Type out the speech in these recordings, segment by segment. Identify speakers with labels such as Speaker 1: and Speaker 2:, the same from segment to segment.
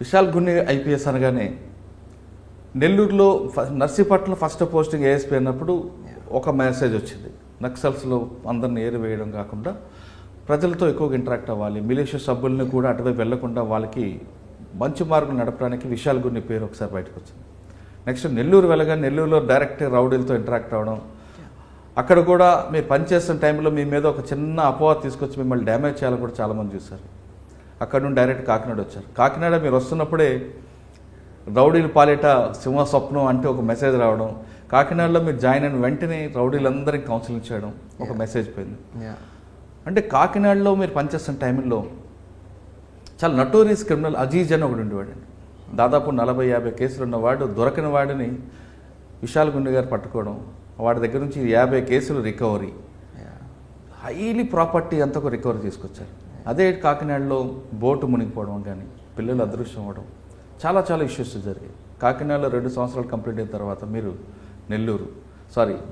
Speaker 1: Vishal Gunni IPS అనగానే నెల్లూరులో Narsipatnam first posting ASP అన్నప్పుడు ఒక మెసేజ్ వచ్చింది. నక్సల్స్లో అందరిని ఏరివేయడం కాకుండా ప్రజలతో ఎక్కువగా ఇంటరాక్ట్ అవ్వాలి, మిలిషియా సభ్యుల్ని కూడా అటువైపు వెళ్లకుండా వాళ్ళకి మంచి మార్గం నడపడానికి విశాల్ గున్ని పేరు ఒకసారి బయటకు వచ్చింది. నెక్స్ట్ నెల్లూరు వెళ్ళగా నెల్లూరులో డైరెక్ట్ రౌడీలతో ఇంటరాక్ట్ అవ్వడం, అక్కడ కూడా మీరు పనిచేస్తున్న టైంలో మీ మీద ఒక చిన్న అపవాదం తీసుకొచ్చి మిమ్మల్ని డ్యామేజ్ చేయాలని కూడా చాలామంది చూశారు. అక్కడ నుండి డైరెక్ట్ కాకినాడ వచ్చారు. కాకినాడ మీరు వస్తున్నప్పుడే రౌడీల పాలిట సింహ స్వప్నం అంటే ఒక మెసేజ్ రావడం, కాకినాడలో మీరు జాయిన్ అయిన వెంటనే రౌడీలందరికీ కౌన్సిలింగ్ చేయడం, ఒక మెసేజ్ పోయింది. అంటే కాకినాడలో మీరు పనిచేస్తున్న టైంలో చాలా నటోరియస్ క్రిమినల్ అజీజ్ అని ఒకడు ఉండేవాడండి. దాదాపు 40-50 కేసులు ఉన్నవాడు, దొరకని వాడిని విశాల్ గున్ని గారు పట్టుకోవడం, వాడి దగ్గర నుంచి 50 కేసులు రికవరీ, హైలీ ప్రాపర్టీ అంతా ఒక రికవరీ తీసుకొచ్చారు. అదే కాకినాడలో బోటు మునిగిపోవడం కానీ, పిల్లలు అదృశ్యం అవ్వడం, చాలా చాలా ఇష్యూస్ జరిగాయి. కాకినాడలో 2 సంవత్సరాలు కంప్లీట్ అయిన తర్వాత మీరు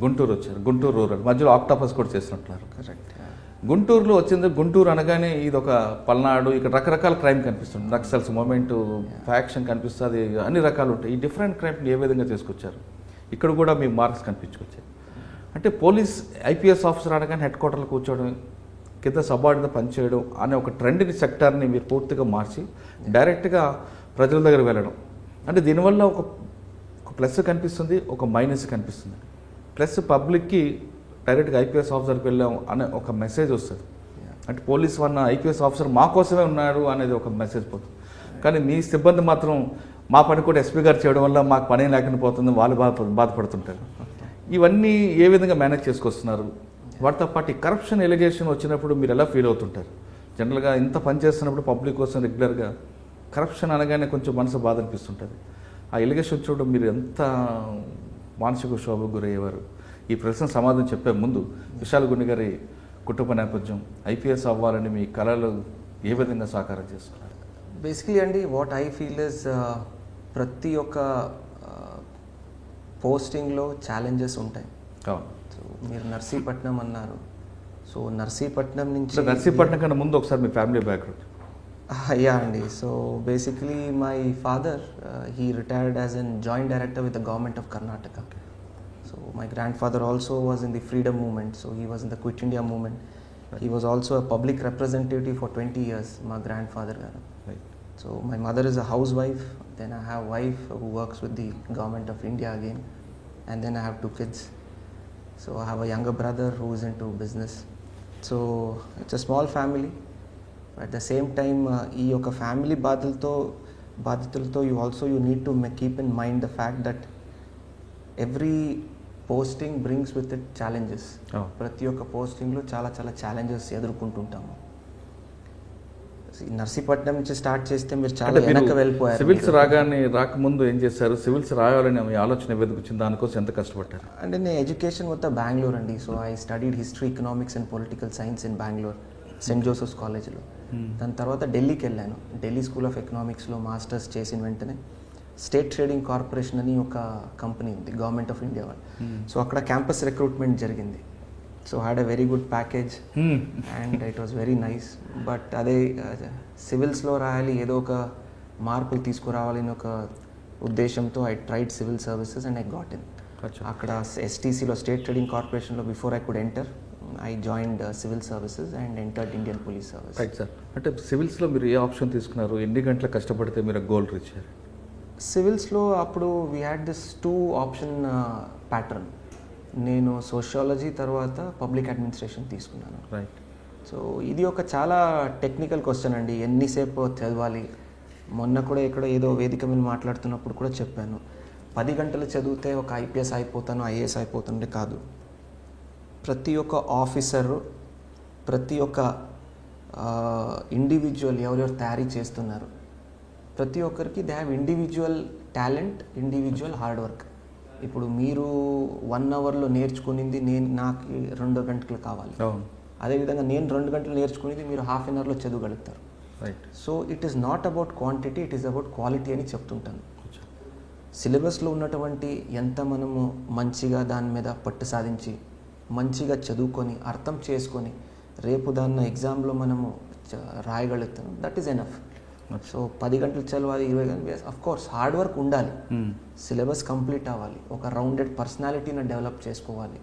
Speaker 1: గుంటూరు వచ్చారు. గుంటూరు రూరల్ మధ్యలో ఆక్టోపస్ కూడా చేసినట్టున్నారు.
Speaker 2: కరెక్ట్.
Speaker 1: గుంటూరులో వచ్చింది. గుంటూరు అనగానే ఇది ఒక పల్నాడు, ఇక్కడ రకరకాల క్రైమ్ కనిపిస్తుంది. నక్సల్స్ మూమెంట్, ఫ్యాక్షన్ కనిపిస్తుంది, అన్ని రకాలు ఉంటాయి. ఈ డిఫరెంట్ క్రైమ్ని ఏ విధంగా తీసుకొచ్చారు? ఇక్కడ కూడా మీ మార్క్స్ కనిపించుకొచ్చాయి. అంటే పోలీస్ ఐపీఎస్ ఆఫీసర్ అనగానే హెడ్ క్వార్టర్లో కూర్చోవడం, కింద సబార్డినర్ పనిచేయడం అనే ఒక ట్రెండ్ని, సెక్టార్ని మీరు పూర్తిగా మార్చి డైరెక్ట్గా ప్రజల దగ్గర వెళ్ళడం. అంటే దీనివల్ల ఒక ప్లస్ కనిపిస్తుంది, ఒక మైనస్ కనిపిస్తుంది. ప్లస్ పబ్లిక్కి డైరెక్ట్గా ఐపీఎస్ ఆఫీసర్కి వెళ్ళాం అనే ఒక మెసేజ్ వస్తుంది. అంటే పోలీస్ వన్న ఐపీఎస్ ఆఫీసర్ మా కోసమే ఉన్నాడు అనేది ఒక మెసేజ్ పోతుంది. కానీ మీ సిబ్బంది మాత్రం మా పని కూడా ఎస్పీ గారు చేయడం వల్ల మాకు పని లేకుండా పోతుంది, వాళ్ళు బాధపడుతుంటారు. ఇవన్నీ ఏ విధంగా మేనేజ్ చేసుకొస్తున్నారు? వాటితో పాటు కరప్షన్ ఎలిగేషన్ వచ్చినప్పుడు మీరు ఎలా ఫీల్ అవుతుంటారు? జనరల్గా ఇంత పని చేస్తున్నప్పుడు పబ్లిక్ కోసం రెగ్యులర్గా కరప్షన్ అనగానే కొంచెం మనసు బాధ అనిపిస్తుంటుంది. ఆ ఎలిగేషన్ చూడడం మీరు ఎంత మానసిక క్షోభకు గురయ్యేవారు? ఈ ప్రశ్న సమాధానం చెప్పే ముందు విశాల్ గున్ని గారి కుటుంబ నేపథ్యం, ఐపీఎస్ అవ్వాలని మీ కళలు ఏ విధంగా సాకారం చేసుకున్నారు?
Speaker 2: బేసికలీ అండి, వాట్ ఐ ఫీల్ ఇస్ ప్రతి ఒక్క పోస్టింగ్లో ఛాలెంజెస్ ఉంటాయి. సో మీరు నర్సీపట్నం అన్నారు. సో నర్సీపట్నం నుంచి,
Speaker 1: నర్సీపట్నం కన్నా ముందు ఒకసారి మీ ఫ్యామిలీ బ్యాక్గ్రౌండ్.
Speaker 2: యా అండి. So basically my father he retired as a joint director with the government of Karnataka. So my grandfather also was in the freedom movement. So he was in the Quit India movement. He was also a public representative for 20 years, my grandfather.
Speaker 1: Right.
Speaker 2: So my mother is a housewife. Then I have a wife who works with the government of India again. And then I have 2 kids. So I have a younger brother who is into business. So it's a small family. At the same time, ఈ యొక్క family బాధ్యతలతో you need to keep in mind the fact that every posting brings with it challenges. ప్రతి ఒక్క పోస్టింగ్లో చాలా చాలా challenges ఎదుర్కొంటుంటాము. Narsipatnam నుంచి start చేస్తే మీరు చాలా వెనక్కి వెళ్ళిపోయారు.
Speaker 1: సివిల్స్ రాకముందు ఏం చేశారు? సివిల్స్ రాయాలని మీ ఆలోచన వెతుకుచ్చింది, దానికోసం ఎంత కష్టపడ్డారు?
Speaker 2: అంటే నేను ఎడ్యుకేషన్ మొత్తం బెంగళూరు అండి. So I studied history, economics and political science in Bengaluru, Saint Joseph's కాలేజ్లో. దాని తర్వాత ఢిల్లీకి వెళ్ళాను. ఢిల్లీ స్కూల్ ఆఫ్ ఎకనామిక్స్లో మాస్టర్స్ చేసిన వెంటనే స్టేట్ ట్రేడింగ్ కార్పొరేషన్ అని ఒక కంపెనీ ఉంది, గవర్నమెంట్ ఆఫ్ ఇండియా వాళ్ళు. సో అక్కడ క్యాంపస్ రిక్రూట్మెంట్ జరిగింది. So had a very good package and it was very nice. But అదే సివిల్స్లో రాయాలి, ఏదో ఒక మార్పులు తీసుకురావాలని ఒక ఉద్దేశంతో I tried civil services and I got in. అక్కడ ఎస్టీసీలో, స్టేట్ ట్రేడింగ్ కార్పొరేషన్లో before I could enter, I joined civil services and entered Indian police service.
Speaker 1: Right sir. అంటే సివిల్స్లో మీరు ఏ ఆప్షన్ తీసుకున్నారు? ఎన్ని గంటలు కష్టపడితే మీరు గోల్ రీచ్ అయ్యారు?
Speaker 2: సివిల్స్లో అప్పుడు we had this 2 option pattern. నేను సోషియాలజీ తర్వాత పబ్లిక్ అడ్మినిస్ట్రేషన్ తీసుకున్నాను.
Speaker 1: రైట్.
Speaker 2: సో ఇది ఒక చాలా టెక్నికల్ క్వశ్చన్ అండి, ఎన్నిసేపు చదవాలి. మొన్న కూడా ఎక్కడో ఏదో వేదిక మీద మాట్లాడుతున్నప్పుడు కూడా చెప్పాను, 10 గంటలు చదివితే ఒక ఐపీఎస్ అయిపోతాను, ఐఏఎస్ అయిపోతుండే కాదు. ప్రతి ఒక్క ఆఫీసరు, ప్రతి ఒక్క ఇండివిజువల్ ఎవరెవరు తయారీ చేస్తున్నారు, ప్రతి ఒక్కరికి they have individual talent, individual hard work. ఇప్పుడు మీరు 1 అవర్లో నేర్చుకునేది నాకు 2 గంటలు కావాలి. అదేవిధంగా నేను 2 గంటలు నేర్చుకునేది మీరు హాఫ్ అన్ అవర్లో చదవగలుగుతారు.
Speaker 1: Right.
Speaker 2: So it is not about quantity, it is about quality అని చెప్తుంటాను. సిలబస్లో ఉన్నటువంటి ఎంత మనము మంచిగా దాని మీద పట్టు సాధించి మంచిగా చదువుకొని అర్థం చేసుకొని రేపు దాన్ని ఎగ్జామ్లో మనము రాయగలుగుతాం, దట్ ఈస్ ఎనఫ్. సో 10 గంటలు చదవాలి, 20 గంటలు, అఫ్ కోర్స్ హార్డ్ వర్క్ ఉండాలి, సిలబస్ కంప్లీట్ అవ్వాలి, ఒక రౌండెడ్ పర్సనాలిటీని డెవలప్ చేసుకోవాలి.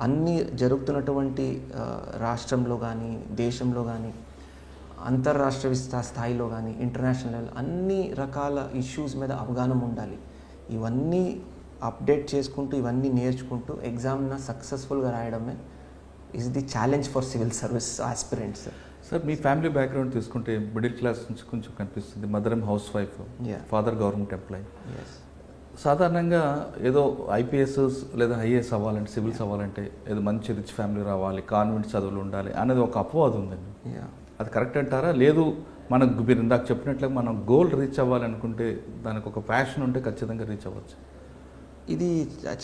Speaker 2: అన్నీ జరుగుతున్నటువంటి రాష్ట్రంలో కానీ దేశంలో కానీ అంతర్రాష్ట్ర స్థాయిలో కానీ ఇంటర్నేషనల్ లెవెల్ అన్ని రకాల ఇష్యూస్ మీద అవగాహన ఉండాలి. ఇవన్నీ అప్డేట్ చేసుకుంటూ ఇవన్నీ నేర్చుకుంటూ ఎగ్జామ్న సక్సెస్ఫుల్గా రాయడమే is the challenge for civil service aspirants.
Speaker 1: Sir మీ ఫ్యామిలీ బ్యాక్గ్రౌండ్ తీసుకుంటే మిడిల్ క్లాస్ నుంచి కొంచెం కనిపిస్తుంది. Mother house wife, father government employee. సాధారణంగా ఏదో ఐపీఎస్ లేదా ఐఏఎస్ అవ్వాలంటే, సివిల్స్ అవ్వాలంటే ఏదో మంచి రిచ్ ఫ్యామిలీ రావాలి, కాన్వెంట్ చదువులు ఉండాలి అనేది ఒక అపవాదం ఉందండి. అది కరెక్ట్ అంటారా? లేదు మనకు మీరు ఇందాక చెప్పినట్లుగా మనం గోల్ రీచ్ అవ్వాలనుకుంటే దానికి ఒక ప్యాషన్ ఉంటే ఖచ్చితంగా రీచ్ అవ్వచ్చు.
Speaker 2: ఇది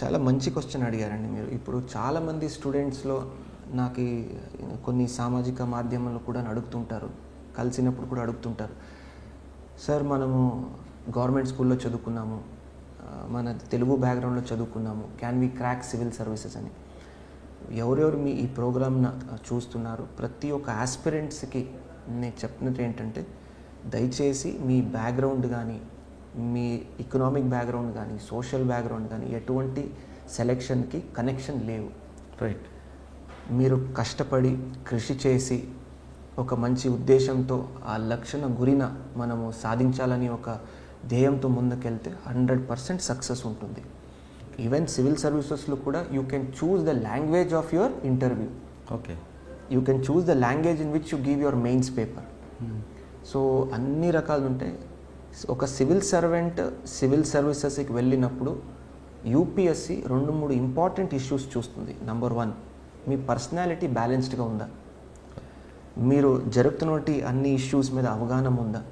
Speaker 2: చాలా మంచి క్వశ్చన్ అడిగారండి మీరు. ఇప్పుడు చాలామంది స్టూడెంట్స్లో నాకు కొన్ని సామాజిక మాధ్యమాల్లో కూడా అడుగుతుంటారు, కలిసినప్పుడు కూడా అడుగుతుంటారు, సార్ మనము గవర్నమెంట్ స్కూల్లో చదువుకున్నాము, మన తెలుగు బ్యాక్గ్రౌండ్లో చదువుకున్నాము, can we crack civil services అని. ఎవరెవరు మీ ఈ ప్రోగ్రామ్ను చూస్తున్నారు, ప్రతి ఒక్క ఆస్పిరెంట్స్కి నేను చెప్పినట్టు ఏంటంటే, దయచేసి మీ బ్యాక్గ్రౌండ్ కానీ, మీ ఎకనామిక్ బ్యాక్గ్రౌండ్ కానీ, సోషల్ బ్యాక్గ్రౌండ్ కానీ ఎటువంటి సెలెక్షన్కి కనెక్షన్ లేవు.
Speaker 1: రైట్.
Speaker 2: మీరు కష్టపడి కృషి చేసి ఒక మంచి ఉద్దేశంతో ఆ లక్ష్య గురిన మనము సాధించాలని ఒక ధ్యేయంతో ముందుకెళ్తే 100% సక్సెస్ ఉంటుంది. ఈవెన్ సివిల్ సర్వీసెస్లో కూడా you can choose the language of your interview.
Speaker 1: Okay.
Speaker 2: You can choose the language in which you give your mains paper. So అన్ని రకాలు ఉంటాయి. ఒక సివిల్ సర్వెంట్ సివిల్ సర్వీసెస్కి వెళ్ళినప్పుడు యూపీఎస్సి 2-3 ఇంపార్టెంట్ ఇష్యూస్ చూస్తుంది. Number 1, మీ personality బ్యాలెన్స్డ్గా ఉందా, మీరు జరుగుతున్నటువంటి అన్ని ఇష్యూస్ మీద అవగాహన ఉందా,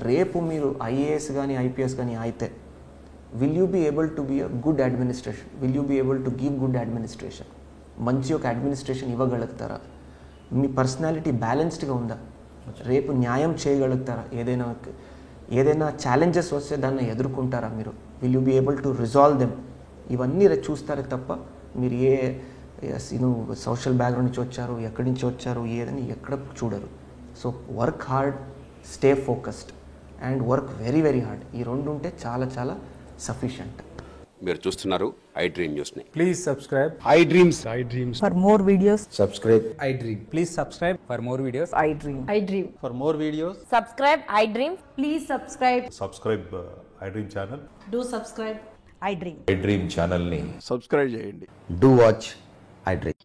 Speaker 2: రేపు మీరు ఐఏఎస్ కానీ ఐపీఎస్ కానీ అయితే will you be able to be a good administration, will you be able to give good administration, మంచి ఒక అడ్మినిస్ట్రేషన్ ఇవ్వగలుగుతారా, మీ పర్సనాలిటీ బ్యాలెన్స్డ్గా ఉందా, రేపు న్యాయం చేయగలుగుతారా, ఏదైనా ఛాలెంజెస్ వస్తే దాన్ని ఎదుర్కొంటారా మీరు, will you be able to resolve them. ఇవన్నీ చూస్తారే తప్ప మీరు సోషల్ బ్యాక్గ్రౌండ్ నుంచి వచ్చారు, ఎక్కడి నుంచి వచ్చారు, ఏదని ఎక్కడ చూడరు. So work hard, stay focused and work very very hard. ఈ 2 ఉంటే చాలా చాలా సఫిషియంట్.
Speaker 3: మీరు చూస్తున్నారు ఐ డ్రీమ్ న్యూస్ ని.
Speaker 4: Please subscribe.
Speaker 3: I dreams.
Speaker 5: For more videos,
Speaker 3: subscribe.
Speaker 4: I dream. Please subscribe for more videos.
Speaker 5: I dream. I dream.
Speaker 6: For more videos,
Speaker 5: Subscribe, I dream. Please subscribe.
Speaker 7: Subscribe I dream channel.
Speaker 5: Do subscribe. I dream.
Speaker 8: I dream ఛానల్ని
Speaker 3: subscribe చేయండి.
Speaker 8: Do watch I dream.